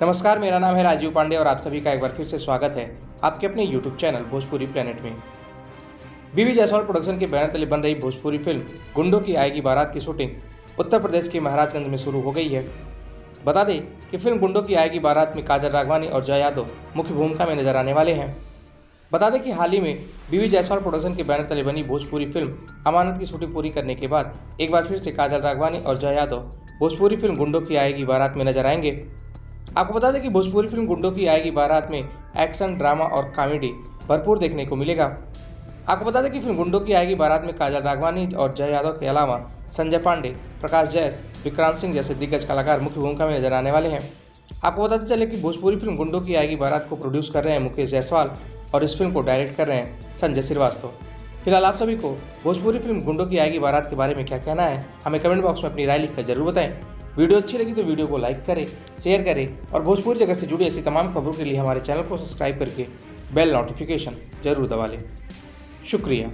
नमस्कार, मेरा नाम है राजीव पांडे और आप सभी का एक बार फिर से स्वागत है आपके अपने यूट्यूब चैनल भोजपुरी प्लेनेट में। बीवी जायसवाल प्रोडक्शन के बैनर तले बन रही भोजपुरी फिल्म गुंडों की आएगी बारात की शूटिंग उत्तर प्रदेश के महाराजगंज में शुरू हो गई है। बता दें कि फिल्म गुंडों की आएगी बारात में काजल राघवानी और जय यादव मुख्य भूमिका में नजर आने वाले हैं। बता दें कि हाल ही में बीवी जायसवाल प्रोडक्शन के बैनर तले बनी भोजपुरी फिल्म अमानत की शूटिंग पूरी करने के बाद एक बार फिर से काजल राघवानी और जय यादव भोजपुरी फिल्म गुंडों की आएगी बारात में नजर आएंगे। आपको बता दें कि भोजपुरी फिल्म गुंडों की आएगी बारात में एक्शन, ड्रामा और कॉमेडी भरपूर देखने को मिलेगा। आपको बता दें कि फिल्म गुंडों की आएगी बारात में काजल राघवानी और जय यादव के अलावा संजय पांडे, प्रकाश जैस, विक्रांत सिंह जैसे दिग्गज कलाकार मुख्य भूमिका में नजर आने वाले हैं। आपको बताते चले कि भोजपुरी फिल्म गुंडों की आएगी बारात को प्रोड्यूस कर रहे हैं मुकेश जायसवाल और इस फिल्म को डायरेक्ट कर रहे हैं संजय श्रीवास्तव। फिलहाल आप सभी को भोजपुरी फिल्म गुंडों की आएगी बारात के बारे में क्या कहना है, हमें कमेंट बॉक्स में अपनी राय लिखकर जरूर बताएं। वीडियो अच्छी लगी तो वीडियो को लाइक करें, शेयर करें और भोजपुरी जगत से जुड़ी ऐसी तमाम खबरों के लिए हमारे चैनल को सब्सक्राइब करके बेल नोटिफिकेशन जरूर दबा लें। शुक्रिया।